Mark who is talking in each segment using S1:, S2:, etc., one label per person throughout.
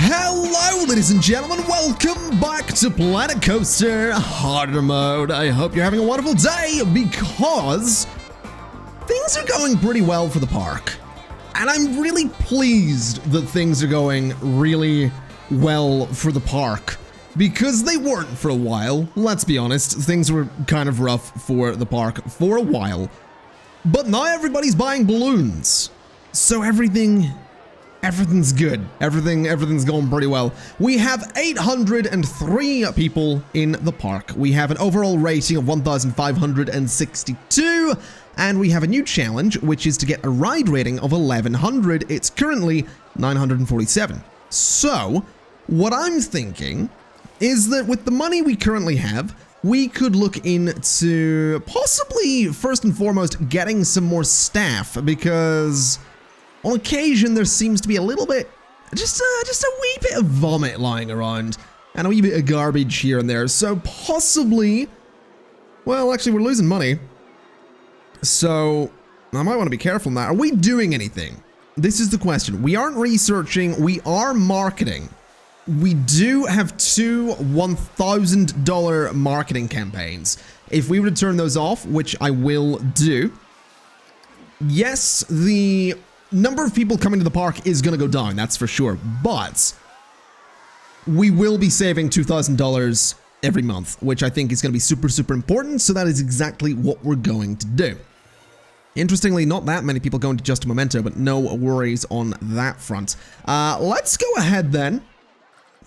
S1: Hello, ladies and gentlemen, welcome back to Planet Coaster Harder Mode. I hope you're having a wonderful day because things are going pretty well for the park. And I'm really pleased that things are going really well for the park because they weren't for a while. Let's be honest, things were kind of rough for the park for a while. But now everybody's buying balloons, so everything's good. Everything's going pretty well. We have 803 people in the park. We have an overall rating of 1,562, and we have a new challenge, which is to get a ride rating of 1,100. It's currently 947. So, what I'm thinking is that with the money we currently have, we could look into possibly, first and foremost, getting some more staff, because on occasion, there seems to be a little bit, just a wee bit of vomit lying around, and a wee bit of garbage here and there. So possibly, well, actually, we're losing money. So I might want to be careful on that. Are we doing anything? This is the question. We aren't researching. We are marketing. We do have two $1,000 marketing campaigns. If we were to turn those off, which I will do, yes, the number of people coming to the park is going to go down, that's for sure, but we will be saving $2,000 every month, which I think is going to be super, super important, so that is exactly what we're going to do. Interestingly, not that many people going to Just a Memento, but no worries on that front. Let's go ahead then,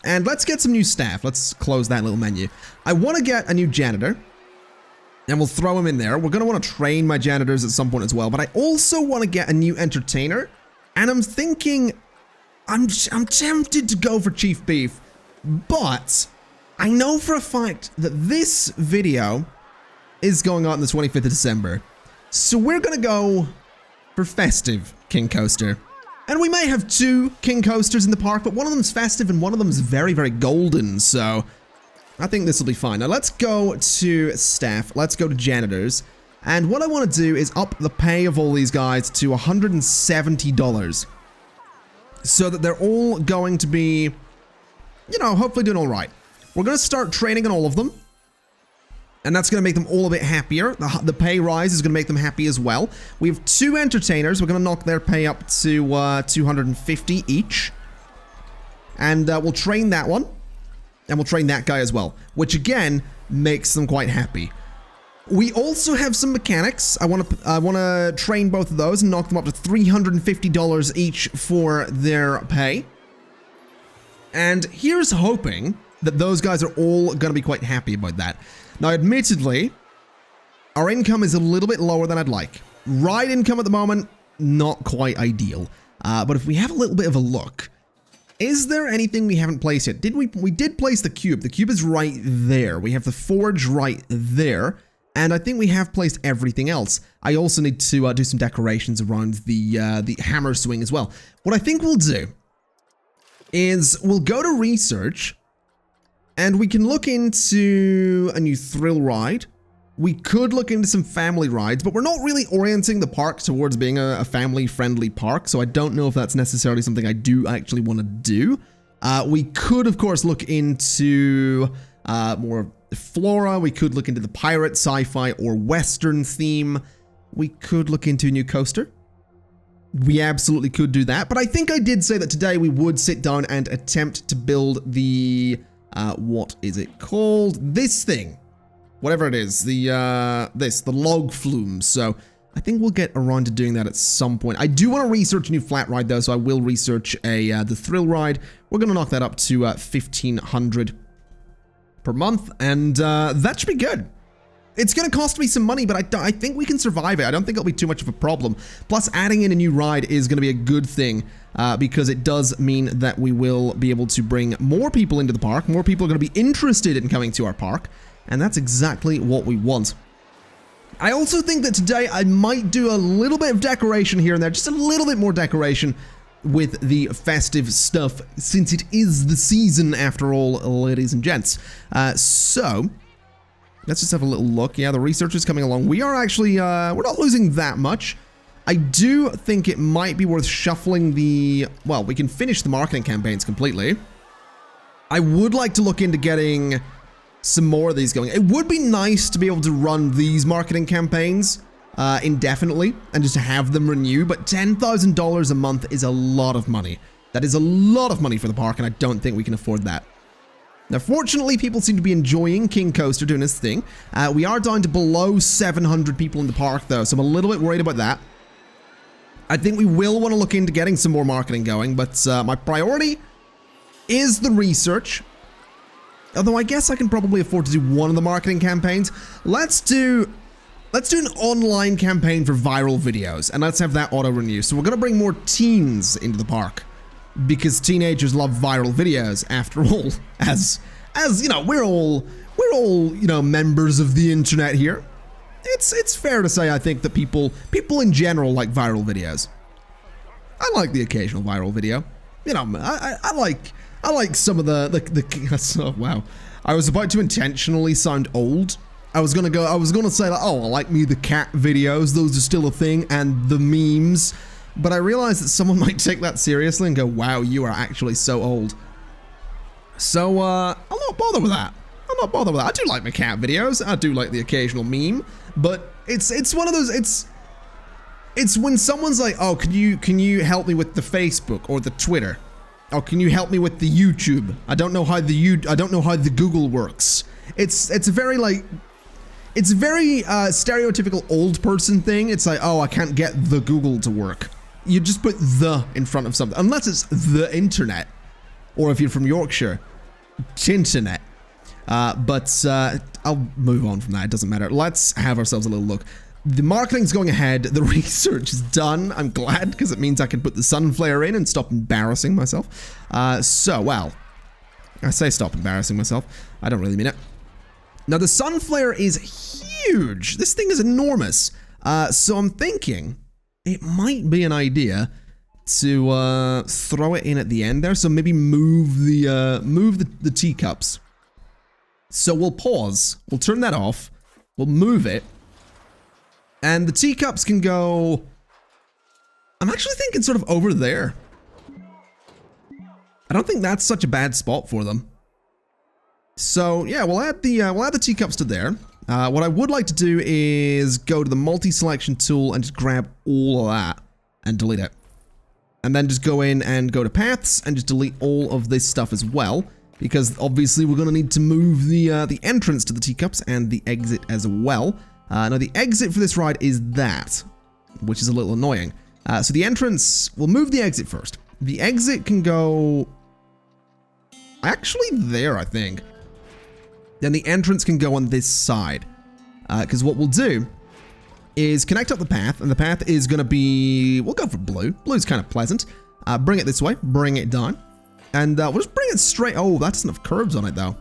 S1: and let's get some new staff. Let's close that little menu. I want to get a new janitor, and we'll throw him in there. We're going to want to train my janitors at some point as well, but I also want to get a new entertainer, and I'm thinking, I'm tempted to go for Chief Beef, but I know for a fact that this video is going out on the 25th of December, so we're going to go for Festive King Coaster. And we may have two King Coasters in the park, but one of them's festive and one of them's very, very golden, so I think this will be fine. Now let's go to staff, let's go to janitors, and what I want to do is up the pay of all these guys to $170, so that they're all going to be, you know, hopefully doing alright. We're going to start training on all of them, and that's going to make them all a bit happier. The pay rise is going to make them happy as well. We have two entertainers. We're going to knock their pay up to 250 each, and we'll train that one. And we'll train that guy as well, which again makes them quite happy. We also have some mechanics. I want to train both of those and knock them up to $350 each for their pay. And here's hoping that those guys are all going to be quite happy about that. Now, admittedly, our income is a little bit lower than I'd like. Ride income at the moment, not quite ideal. But if we have a little bit of a look, is there anything we haven't placed yet? We did place the cube. The cube is right there. We have the forge right there. And I think we have placed everything else. I also need to do some decorations around the hammer swing as well. What I think we'll do is we'll go to research and we can look into a new thrill ride. We could look into some family rides, but we're not really orienting the park towards being a family-friendly park, so I don't know if that's necessarily something I do actually want to do. We could, of course, look into more flora. We could look into the pirate, sci-fi, or western theme. We could look into a new coaster. We absolutely could do that, but I think I did say that today we would sit down and attempt to build the, what is it called? This thing. Whatever it is, the log flume. So I think we'll get around to doing that at some point. I do want to research a new flat ride though, so I will research the thrill ride. We're going to knock that up to 1,500 per month, and that should be good. It's going to cost me some money, but I think we can survive it. I don't think it'll be too much of a problem. Plus, adding in a new ride is going to be a good thing because it does mean that we will be able to bring more people into the park. More people are going to be interested in coming to our park. And that's exactly what we want. I also think that today I might do a little bit of decoration here and there, just a little bit more decoration with the festive stuff, since it is the season after all, ladies and gents. So let's just have a little look. Yeah, the research is coming along. We are actually, we're not losing that much. I do think it might be worth shuffling the... Well, we can finish the marketing campaigns completely. I would like to look into getting some more of these going. It would be nice to be able to run these marketing campaigns indefinitely and just to have them renew, but $10,000 a month is a lot of money. That is a lot of money for the park, and I don't think we can afford that. Now, fortunately, people seem to be enjoying King Coaster doing his thing. We are down to below 700 people in the park, though, so I'm a little bit worried about that. I think we will want to look into getting some more marketing going, but my priority is the research. Although I guess I can probably afford to do one of the marketing campaigns. Let's do an online campaign for viral videos, and let's have that auto-renew. So we're going to bring more teens into the park, because teenagers love viral videos, after all. As you know, we're all you know, members of the internet here. It's fair to say, I think, that people in general like viral videos. I like the occasional viral video. You know, I like some of the oh, wow. I was about to intentionally sound old. I was gonna say like, oh, I like me the cat videos, those are still a thing, and the memes. But I realized that someone might take that seriously and go, wow, you are actually so old. So, I'll not bother with that. I do like my cat videos. I do like the occasional meme, but it's one of those, it's when someone's like, oh, can you help me with the Facebook or the Twitter? Oh, can you help me with the YouTube? I don't know how the Google works. It's a very stereotypical old person thing. It's like, oh, I can't get the Google to work. You just put the in front of something, unless it's the internet, or if you're from Yorkshire, Tinternet. But I'll move on from that. It doesn't matter. Let's have ourselves a little look. The marketing's going ahead. The research is done. I'm glad, because it means I can put the sun flare in and stop embarrassing myself. Well, I say stop embarrassing myself. I don't really mean it. Now, the sun flare is huge. This thing is enormous. So I'm thinking it might be an idea to throw it in at the end there. So maybe move the teacups. So we'll pause. We'll turn that off. We'll move it. And the teacups can go... I'm actually thinking sort of over there. I don't think that's such a bad spot for them. So yeah, we'll add the teacups to there. What I would like to do is go to the multi-selection tool and just grab all of that and delete it. And then just go in and go to paths and just delete all of this stuff as well, because obviously we're going to need to move the entrance to the teacups and the exit as well. Now the exit for this ride is that, which is a little annoying. So the entrance, we'll move the exit first. The exit can go actually there, I think. Then the entrance can go on this side, because what we'll do is connect up the path, and the path is going to be, we'll go for blue. Blue's kind of pleasant. Bring it this way, bring it down, and we'll just bring it straight. Oh, that doesn't have curves on it though.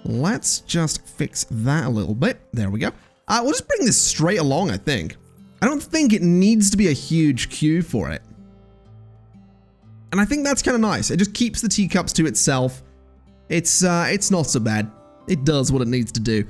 S1: Let's just fix that a little bit. There we go. We'll just bring this straight along, I think. I don't think it needs to be a huge queue for it. And I think that's kind of nice. It just keeps the teacups to itself. It's not so bad. It does what it needs to do.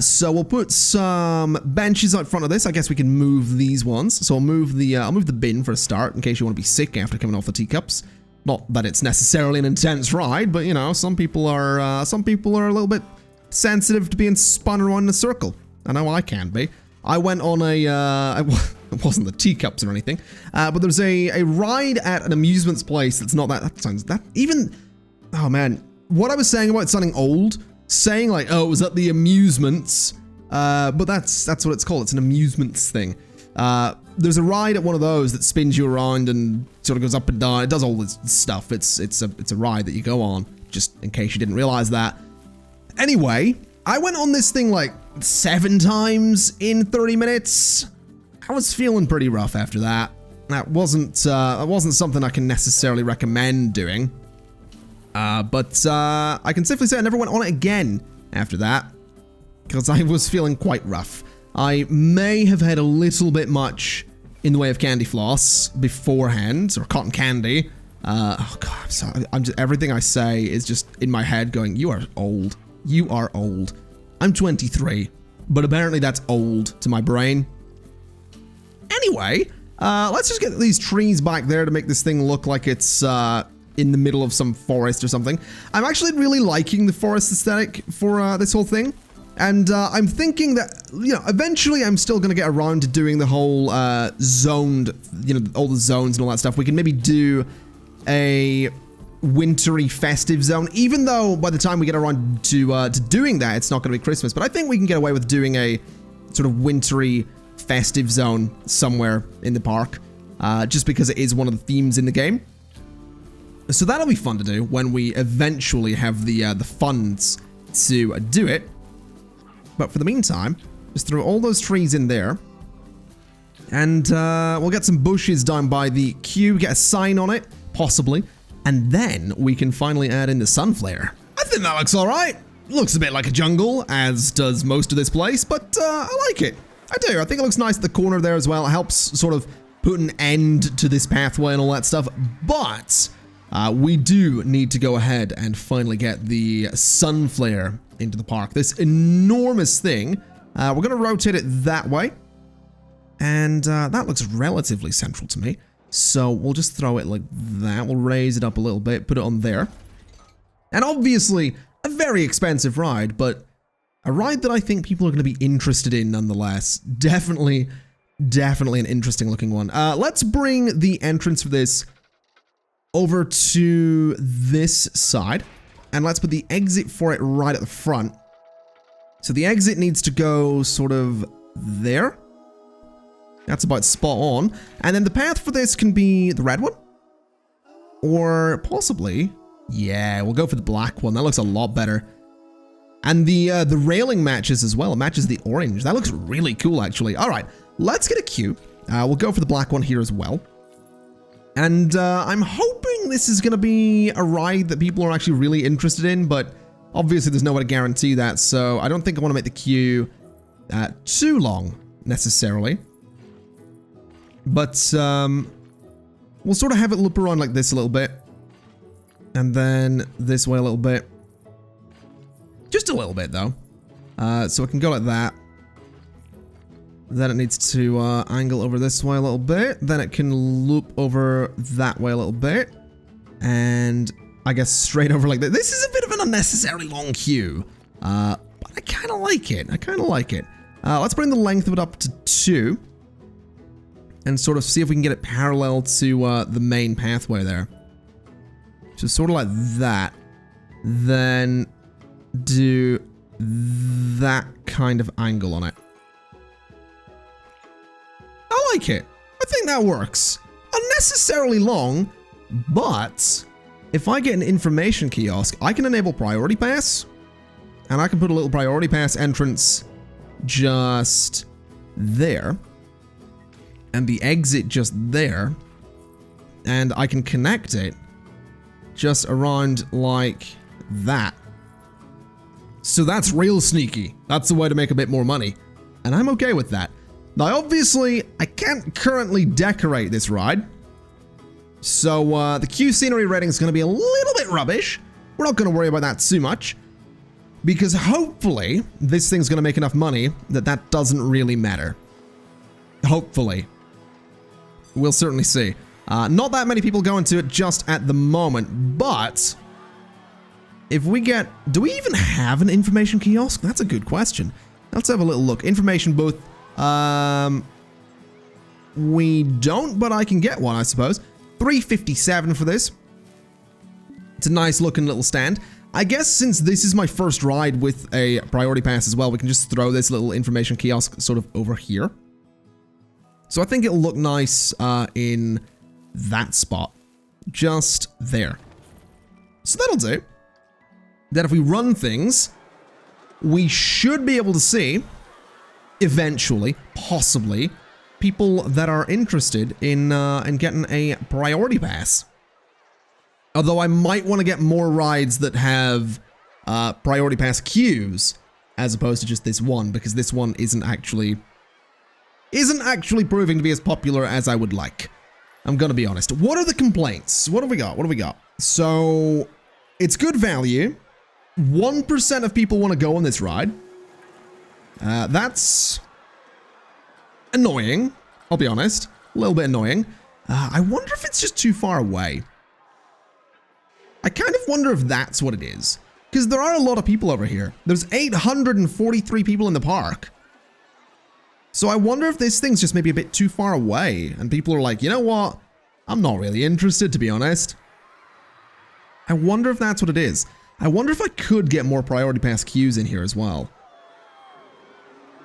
S1: So we'll put some benches out front of this. I guess we can move these ones. So I'll move the bin for a start, in case you want to be sick after coming off the teacups. Not that it's necessarily an intense ride, but you know, some people are a little bit sensitive to being spun around in a circle. I know I can be. I went on it wasn't the teacups or anything, but there's a ride at an amusements place that's not that even, oh man, what I was saying about sounding old, saying like, oh, it was at the amusements, but that's what it's called. It's an amusements thing. There's a ride at one of those that spins you around and sort of goes up and down. It does all this stuff. It's a ride that you go on, just in case you didn't realize that. Anyway, I went on this thing like 7 times in 30 minutes. I was feeling pretty rough after that. That wasn't something I can necessarily recommend doing. But I can safely say I never went on it again after that, because I was feeling quite rough. I may have had a little bit much in the way of candy floss beforehand, or cotton candy. Oh god, I'm sorry. Everything I say is just in my head going, you are old. You are old. I'm 23, but apparently that's old to my brain. Anyway, Let's just get these trees back there to make this thing look like it's in the middle of some forest or something. I'm actually really liking the forest aesthetic for this whole thing. And I'm thinking that, you know, eventually I'm still going to get around to doing the whole zoned, you know, all the zones and all that stuff. We can maybe do a wintry festive zone, even though by the time we get around to doing that, it's not going to be Christmas. But I think we can get away with doing a sort of wintry festive zone somewhere in the park, just because it is one of the themes in the game. So that'll be fun to do when we eventually have the funds to do it. But for the meantime, just throw all those trees in there. And we'll get some bushes down by the queue, get a sign on it, possibly. And then we can finally add in the sun flare. I think that looks alright. Looks a bit like a jungle, as does most of this place, but I like it. I do. I think it looks nice at the corner there as well. It helps sort of put an end to this pathway and all that stuff. But we do need to go ahead and finally get the sun flare into the park. This enormous thing. We're going to rotate it that way. And that looks relatively central to me. So we'll just throw it like that. We'll raise it up a little bit, put it on there. And obviously, a very expensive ride, but a ride that I think people are going to be interested in nonetheless. Definitely an interesting looking one. Let's bring the entrance for this over to this side. And let's put the exit for it right at the front. So the exit needs to go sort of there. That's about spot on. And then the path for this can be the red one. Or possibly, yeah, we'll go for the black one. That looks a lot better. And the railing matches as well. It matches the orange. That looks really cool, actually. All right, let's get a queue. We'll go for the black one here as well. And I'm hoping this is going to be a ride that people are actually really interested in, but obviously there's no way to guarantee that, so I don't think I want to make the queue too long, necessarily. But we'll sort of have it loop around like this a little bit. And then this way a little bit. Just a little bit, though. So it can go like that. Then it needs to angle over this way a little bit. Then it can loop over that way a little bit. And I guess straight over like that. This is a bit of an unnecessarily long queue. But I kind of like it. Let's bring the length of it up to 2. And sort of see if we can get it parallel to the main pathway there. So sort of like that. Then do that kind of angle on it. I like it. I think that works. Unnecessarily long, but if I get an information kiosk, I can enable priority pass, and I can put a little priority pass entrance just there, and the exit just there, and I can connect it just around like that. So that's real sneaky. That's the way to make a bit more money, and I'm okay with that. Now, obviously, I can't currently decorate this ride, so the queue scenery rating is going to be a little bit rubbish. We're not going to worry about that too much, because hopefully this thing's going to make enough money that that doesn't really matter. Hopefully. We'll certainly see. Not that many people go into it just at the moment, but if we get... Do we even have an information kiosk? That's a good question. Let's have a little look. Information booth. We don't, but I can get one, I suppose. $3.57 for this. It's a nice looking little stand. I guess since this is my first ride with a priority pass as well, we can just throw this little information kiosk sort of over here. So I think it'll look nice in that spot. Just there. So that'll do. Then if we run things, we should be able to see, eventually, possibly, people that are interested in getting a priority pass. Although I might want to get more rides that have priority pass queues as opposed to just this one, because this one isn't actually proving to be as popular as I would like. I'm gonna be honest. What are the complaints? What have we got? So it's good value. 1% of people want to go on this ride. That's annoying, I'll be honest. A little bit annoying. I wonder if it's just too far away. I kind of wonder if that's what it is. Because there are a lot of people over here. There's 843 people in the park. So I wonder if this thing's just maybe a bit too far away. And people are like, you know what? I'm not really interested, to be honest. I wonder if that's what it is. I wonder if I could get more priority pass queues in here as well.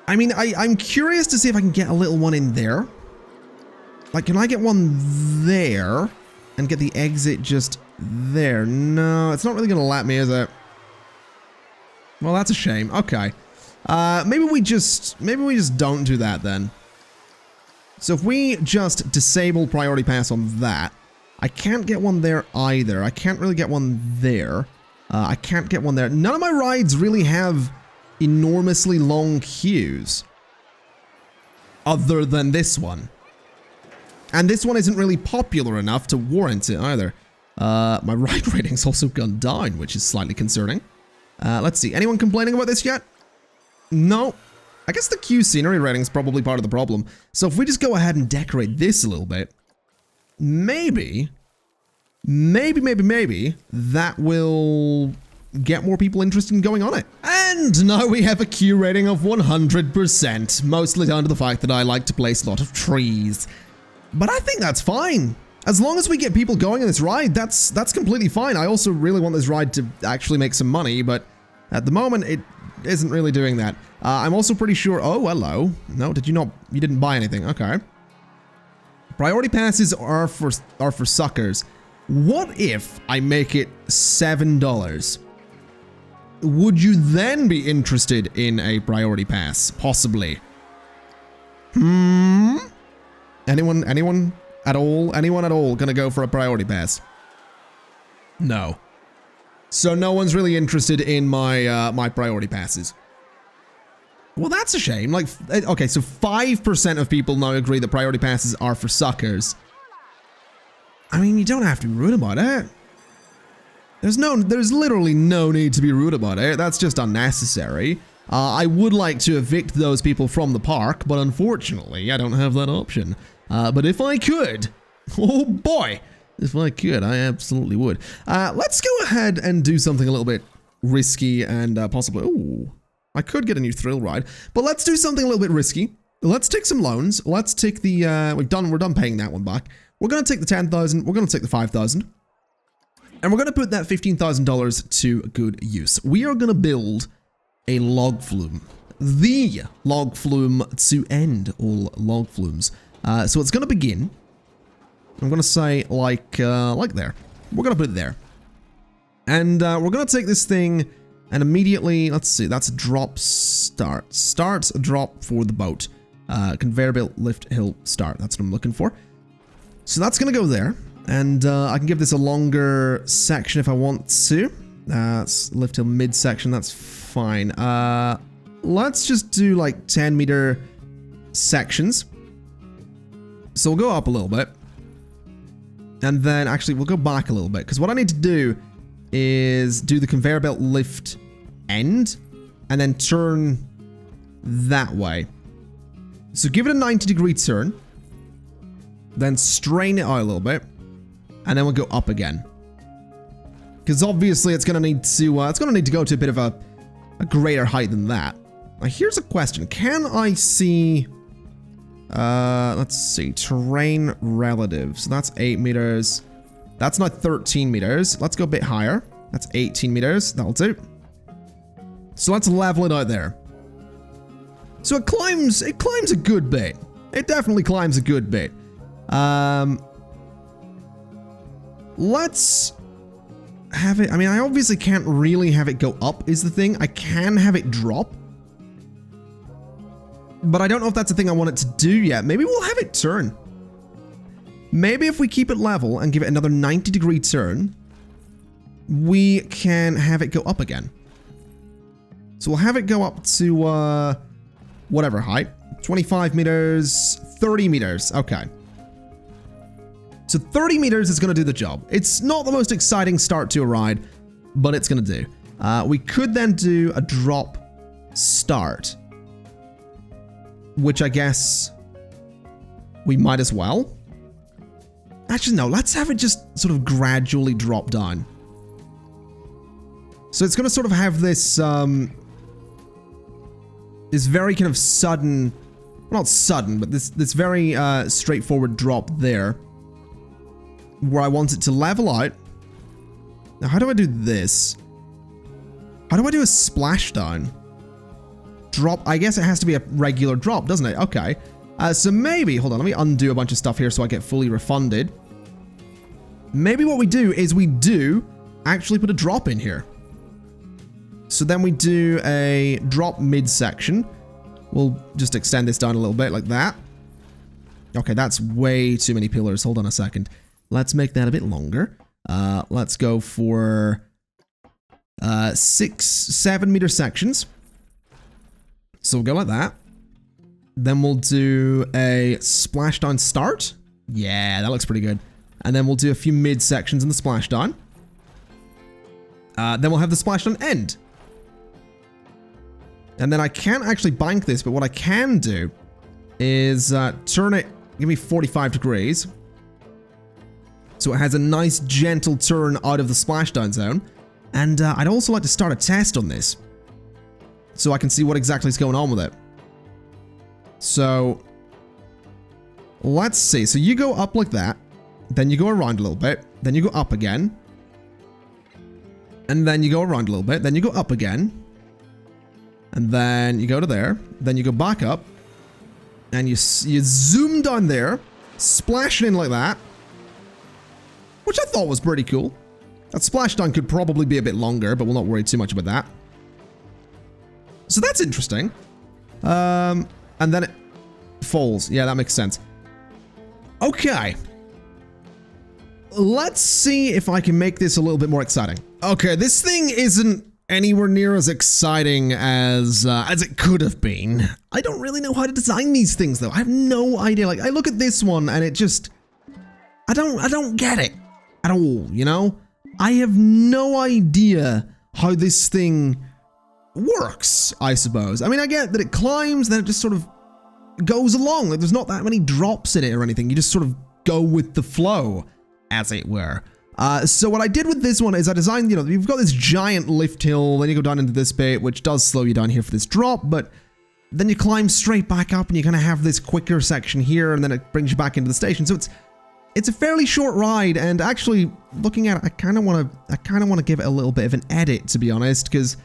S1: I mean, I'm curious to see if I can get a little one in there. Like, can I get one there and get the exit just there? No, it's not really going to let me, is it? Well, that's a shame. Okay. Maybe we just don't do that then. So if we just disable priority pass on that, I can't get one there either. I can't really get one there. I can't get one there. None of my rides really have enormously long queues. Other than this one. And this one isn't really popular enough to warrant it either. My ride rating's also gone down, which is slightly concerning. Let's see. Anyone complaining about this yet? No. I guess the queue scenery rating is probably part of the problem. So if we just go ahead and decorate this a little bit, maybe that will get more people interested in going on it. And now we have a queue rating of 100%, mostly down to the fact that I like to place a lot of trees. But I think that's fine. As long as we get people going on this ride, that's completely fine. I also really want this ride to actually make some money, but at the moment, it isn't really doing that. I'm also pretty sure... Oh, hello. No, did you not... You didn't buy anything. Okay. Priority passes are for suckers. What if I make it $7? Would you then be interested in a priority pass? Possibly. Anyone at all gonna go for a priority pass? No. So no one's really interested in my my priority passes. Well, that's a shame. Like, okay, so 5% of people now agree that priority passes are for suckers. I mean, you don't have to be rude about it. There's literally no need to be rude about it. That's just unnecessary. I would like to evict those people from the park, but unfortunately, I don't have that option. But if I could, oh boy, if I could, I absolutely would. Let's go ahead and do something a little bit risky and possibly, ooh, I could get a new thrill ride, but let's do something a little bit risky. Let's take some loans. Let's take the, we're done paying that one back. We're going to take the 10,000, we're going to take the 5,000, and we're going to put that $15,000 to good use. We are going to build a log flume, the log flume to end all log flumes. So it's going to begin. I'm going to say like there. We're going to put it there. And we're going to take this thing and immediately, let's see, that's a drop start. Start a drop for the boat. Conveyor belt lift hill start. That's what I'm looking for. So that's going to go there. And I can give this a longer section if I want to. Lift hill mid section. That's fine. Let's just do like 10-meter sections. So we'll go up a little bit. And then actually we'll go back a little bit. Because what I need to do is do the conveyor belt lift end. And then turn that way. So give it a 90-degree turn. Then strain it out a little bit. And then we'll go up again. Because obviously it's going to need to go to a bit of a greater height than that. Now here's a question. Can I see... let's see, terrain relative. So that's 8 meters. That's not 13 meters. Let's go a bit higher. That's 18 meters. That'll do. So let's level it out there. So it climbs a good bit. It definitely climbs a good bit. Let's have it, I mean, I obviously can't really have it go up is the thing. I can have it drop. But I don't know if that's the thing I want it to do yet. Maybe we'll have it turn. Maybe if we keep it level and give it another 90-degree turn, we can have it go up again. So we'll have it go up to, whatever height. 25 meters, 30 meters. Okay. So 30 meters is going to do the job. It's not the most exciting start to a ride, but it's going to do. We could then do a drop start. Which I guess... we might as well. Actually, no, let's have it just sort of gradually drop down. So it's going to sort of have this, this very kind of sudden, well, not sudden, but this very straightforward drop there, where I want it to level out. Now, how do I do this? How do I do a splashdown? Drop, I guess it has to be a regular drop, doesn't it? Okay. So maybe, hold on, let me undo a bunch of stuff here so I get fully refunded. Maybe what we do is we do actually put a drop in here. So then we do a drop midsection. We'll just extend this down a little bit like that. Okay, that's way too many pillars. Hold on a second. Let's make that a bit longer. Let's go for 6-7 meter sections. So we'll go like that. Then we'll do a splashdown start. Yeah, that looks pretty good. And then we'll do a few mid sections in the splashdown. Then we'll have the splashdown end. And then I can't actually bank this, but what I can do is turn it, give me 45 degrees. So it has a nice gentle turn out of the splashdown zone. And I'd also like to start a test on this, so I can see what exactly is going on with it. So let's see. So you go up like that, then you go around a little bit, then you go up again, and then you go around a little bit, then you go up again, and then you go to there, then you go back up, and you zoom down there, splashing in like that, which I thought was pretty cool. That splashdown could probably be a bit longer, but we'll not worry too much about that. So that's interesting. And then it falls. Yeah, that makes sense. Okay. Let's see if I can make this a little bit more exciting. Okay, this thing isn't anywhere near as exciting as it could have been. I don't really know how to design these things, though. I have no idea. Like, I look at this one and it just, I don't get it at all, you know? I have no idea how this thing works, I suppose. I mean, I get that it climbs, then it just sort of goes along. Like, there's not that many drops in it or anything. You just sort of go with the flow, as it were. So what I did with this one is I designed, you know, you've got this giant lift hill, then you go down into this bit, which does slow you down here for this drop, but then you climb straight back up and you kind of have this quicker section here, and then it brings you back into the station. So it's a fairly short ride, and actually looking at it, I kind of want to give it a little bit of an edit, to be honest, because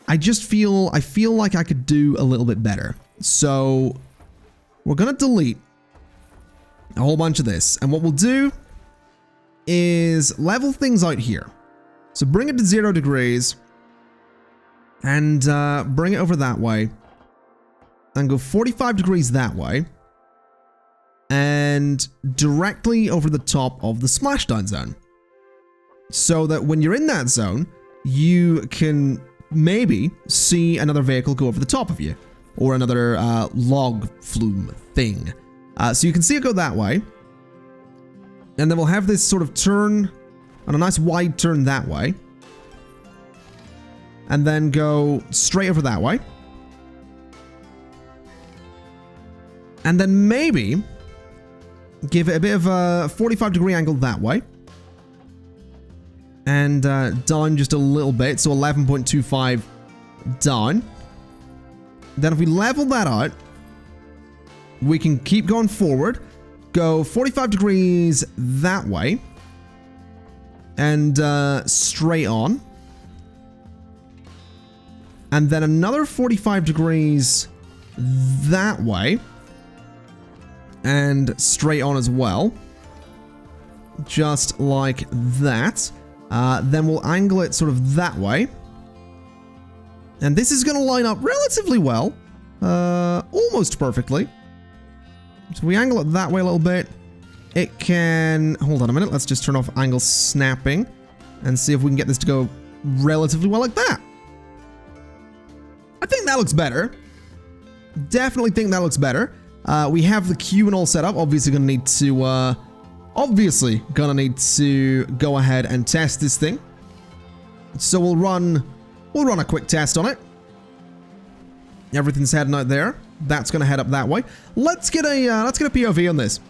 S1: I feel like I could do a little bit better. So we're gonna delete a whole bunch of this, and what we'll do is level things out here. So bring it to 0 degrees, and bring it over that way, and go 45 degrees that way, and directly over the top of the splashdown zone, so that when you're in that zone, you can maybe see another vehicle go over the top of you, or another log flume thing. So you can see it go that way, and then we'll have this sort of turn, and a nice wide turn that way, and then go straight over that way, and then maybe give it a bit of a 45-degree angle that way, and down just a little bit, so 11.25 down. Then if we level that out, we can keep going forward, go 45 degrees that way, and straight on, and then another 45 degrees that way, and straight on as well, just like that. Then we'll angle it sort of that way, and this is going to line up relatively well, almost perfectly. So we angle it that way a little bit. It can, hold on a minute, let's just turn off angle snapping and see if we can get this to go relatively well like that. I think that looks better. Definitely think that looks better. We have the queue and all set up. Obviously gonna need to go ahead and test this thing. So we'll run a quick test on it. Everything's heading out there. that's going to head up that way. Let's get a POV on this.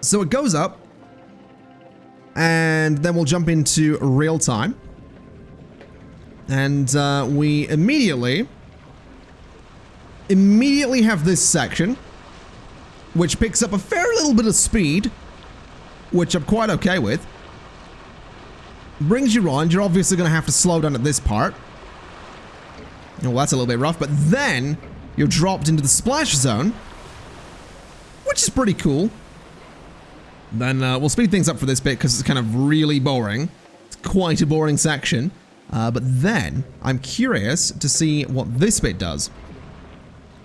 S1: So it goes up, and then we'll jump into real time, and we immediately have this section, which picks up a fair little bit of speed, which I'm quite okay with. Brings you around. You're obviously going to have to slow down at this part. Well, that's a little bit rough, but then you're dropped into the splash zone, which is pretty cool. Then we'll speed things up for this bit because it's kind of really boring. It's quite a boring section. But then I'm curious to see what this bit does.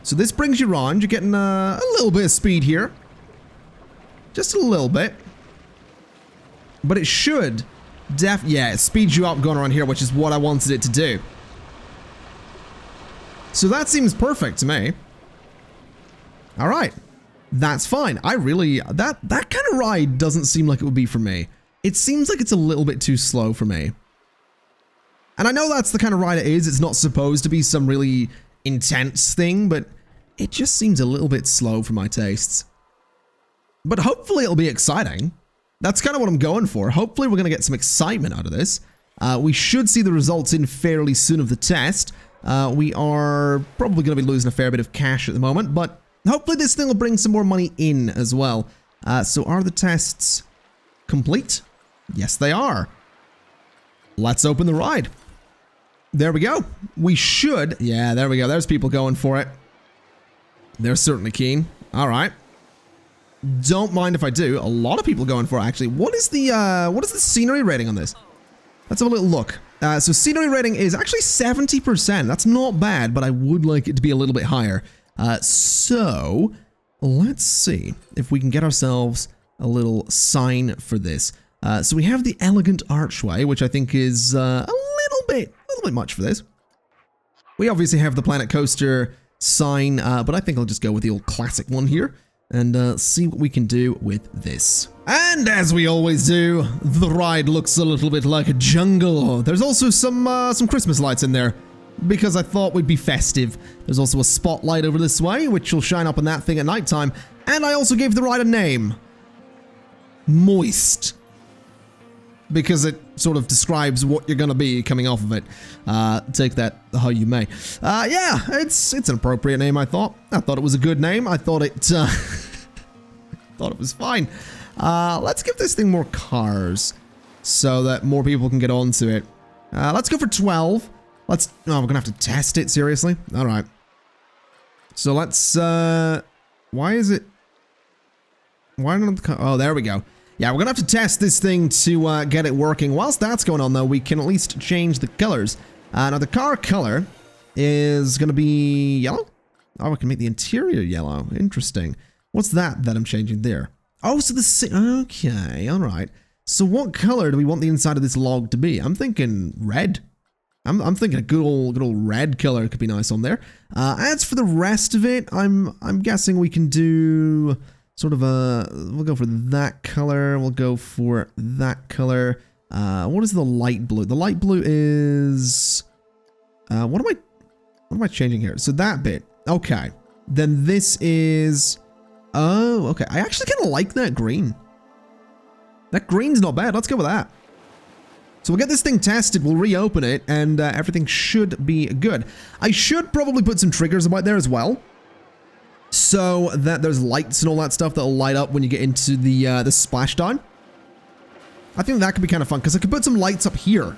S1: So this brings you around. You're getting a little bit of speed here. Just a little bit. But it should yeah, it speeds you up going around here, which is what I wanted it to do. So that seems perfect to me. All right. That's fine. I really, that kind of ride doesn't seem like it would be for me. It seems like it's a little bit too slow for me. And I know that's the kind of ride it is. It's not supposed to be some really intense thing, but it just seems a little bit slow for my tastes. But hopefully it'll be exciting. That's kind of what I'm going for. Hopefully we're going to get some excitement out of this. We should see the results in fairly soon of the test. We are probably going to be losing a fair bit of cash at the moment, but hopefully this thing will bring some more money in as well. So are the tests complete? Yes, they are. Let's open the ride. There we go. We should. Yeah, there we go. There's people going for it. They're certainly keen. All right. Don't mind if I do. A lot of people going for it, actually. What is the scenery rating on this? Let's have a little look. So scenery rating is actually 70%. That's not bad, but I would like it to be a little bit higher. So let's see if we can get ourselves a little sign for this. So we have the elegant archway, which I think is a little bit much for this. We obviously have the Planet Coaster sign, but I think I'll just go with the old classic one here and see what we can do with this. And as we always do, the ride looks a little bit like a jungle. There's also some Christmas lights in there, because I thought we'd be festive. There's also a spotlight over this way, which will shine up on that thing at nighttime. And I also gave the ride a name. Moist. Because it sort of describes what you're going to be coming off of it. Take that how you may. Yeah, it's an appropriate name, I thought. I thought it was a good name. I thought it thought it was fine. Let's give this thing more cars so that more people can get onto it. Let's go for 12. Oh, we're going to have to test it, seriously? All right. So let's, why is it, why not the, oh, there we go. Yeah, we're going to have to test this thing to get it working. Whilst that's going on, though, we can at least change the colors. Now, the car color is going to be yellow. Oh, we can make the interior yellow. Interesting. What's that I'm changing there? Oh, so okay, all right. So what color do we want the inside of this log to be? I'm thinking red. I'm thinking a good old red color could be nice on there. As for the rest of it, I'm guessing we can do sort of a, we'll go for that color. We'll go for that color. What is the light blue? The light blue is, what am I changing here? So that bit, okay. Then this is, oh, okay. I actually kind of like that green. That green's not bad. Let's go with that. So we'll get this thing tested, we'll reopen it, and everything should be good. I should probably put some triggers about there as well, so that there's lights and all that stuff that'll light up when you get into the splashdown. I think that could be kind of fun, because I could put some lights up here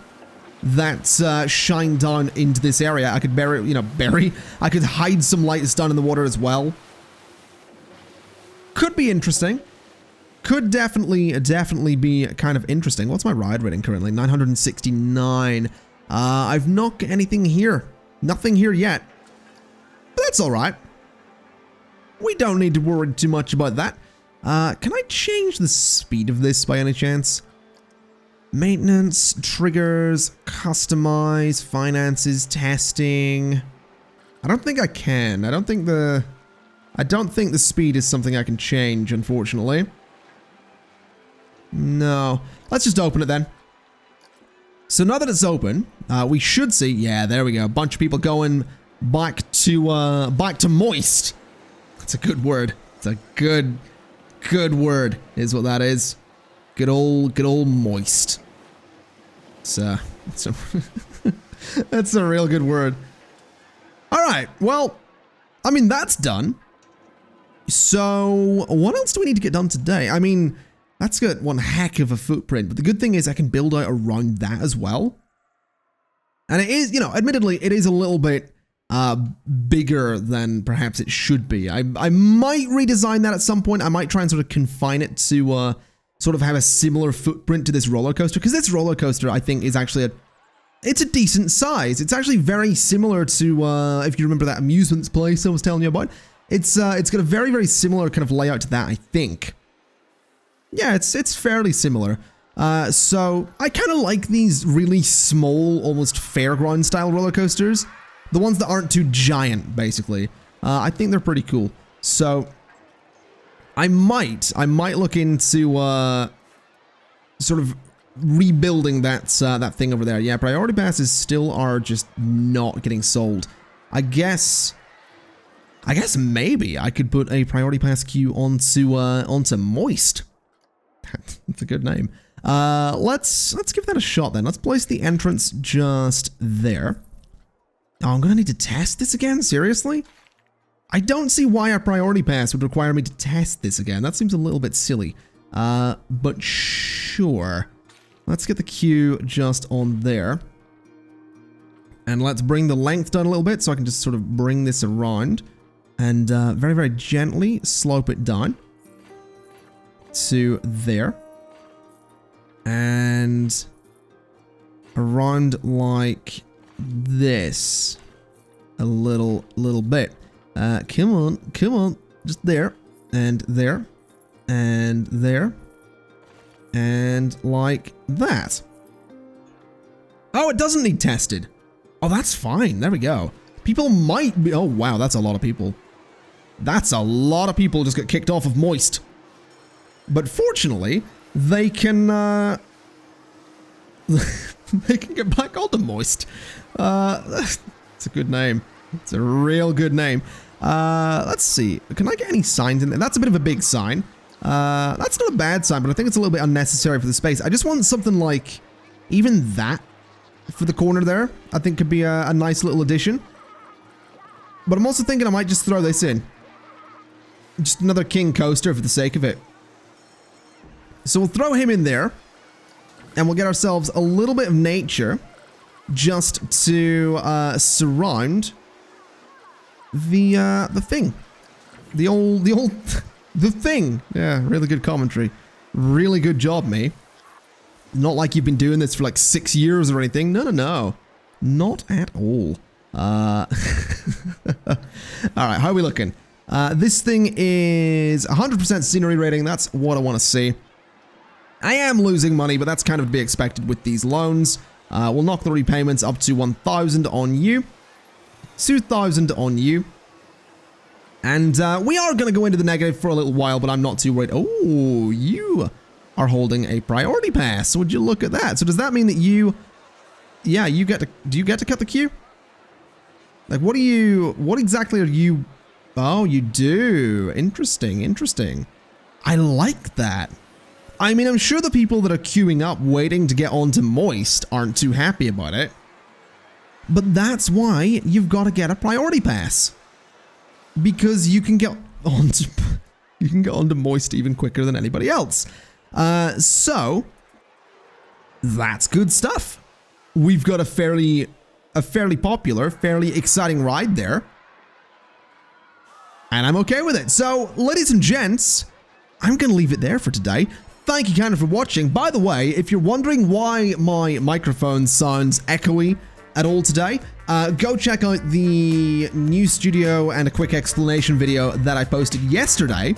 S1: that shine down into this area. I could I could hide some lights down in the water as well. Could be interesting. Could definitely be kind of interesting. What's my ride rating currently? 969. I've not got anything here. Nothing here yet. But that's all right. We don't need to worry too much about that. Can I change the speed of this by any chance? Maintenance, triggers, customize, finances, testing. I don't think I can. I don't think the speed is something I can change, unfortunately. No. Let's just open it then. So now that it's open, we should see, yeah, there we go, a bunch of people going back to to moist. That's a good word. It's a good word is what that is. Good old moist. That's a real good word. All right, well, I mean, that's done. So what else do we need to get done today? I mean, that's got one heck of a footprint, but the good thing is I can build out around that as well. And it is, you know, admittedly, it is a little bit bigger than perhaps it should be. I might redesign that at some point. I might try and sort of confine it to sort of have a similar footprint to this roller coaster, because this roller coaster, I think, is actually it's a decent size. It's actually very similar to, if you remember that amusements place I was telling you about. It's got a very, very similar kind of layout to that, I think. Yeah, it's fairly similar. So I kind of like these really small, almost fairground style roller coasters. The ones that aren't too giant, basically. I think they're pretty cool. So I might look into sort of rebuilding that thing over there. Yeah, priority passes still are just not getting sold. I guess maybe I could put a priority pass queue onto Moist. That's a good name. Let's give that a shot then. Let's place the entrance just there. Oh, I'm gonna need to test this again? Seriously? I don't see why a priority pass would require me to test this again. That seems a little bit silly. But sure. Let's get the queue just on there. And let's bring the length down a little bit so I can just sort of bring this around. And very, very gently slope it down to there. And around like this a little bit. Come on, just there, and there, and there, and like that. Oh, it doesn't need tested. Oh, that's fine. There we go. People might be. Oh, wow, that's a lot of people. That's a lot of people just got kicked off of Moist. But fortunately, they can they can get back onto Moist. It's a good name. It's a real good name. Let's see. Can I get any signs in there? That's a bit of a big sign. That's not a bad sign, but I think it's a little bit unnecessary for the space. I just want something like even that for the corner there. I think could be a nice little addition. But I'm also thinking I might just throw this in. Just another king coaster for the sake of it. So we'll throw him in there. And we'll get ourselves a little bit of nature just to surround the thing. The thing. Yeah, really good commentary. Really good job, mate. Not like you've been doing this for like 6 years or anything. No. Not at all. Alright, how are we looking? This thing is 100% scenery rating. That's what I want to see. I am losing money, but that's kind of to be expected with these loans. We'll knock the repayments up to 1,000 on you. 2,000 on you. And we are going to go into the negative for a little while, but I'm not too worried. Oh, you are holding a priority pass. Would you look at that? So does that mean that you... Yeah, you get to... Do you get to cut the queue? Like, what exactly are you... Oh, you do. Interesting. I like that. I mean, I'm sure the people that are queuing up waiting to get onto Moist aren't too happy about it. But that's why you've got to get a priority pass. Because you can get onto Moist even quicker than anybody else. So that's good stuff. We've got a fairly popular, fairly exciting ride there. And I'm okay with it. So, ladies and gents, I'm going to leave it there for today. Thank you kind of for watching. By the way, if you're wondering why my microphone sounds echoey at all today, go check out the new studio and a quick explanation video that I posted yesterday.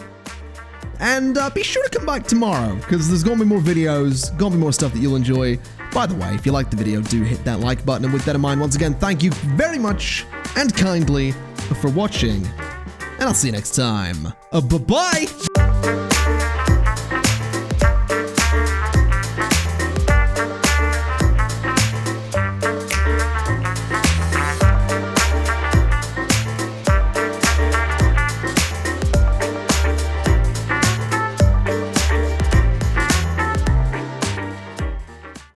S1: And be sure to come back tomorrow, because there's going to be more videos, going to be more stuff that you'll enjoy. By the way, if you liked the video, do hit that like button. And with that in mind, once again, thank you very much and kindly for watching. And I'll see you next time. Bye-bye!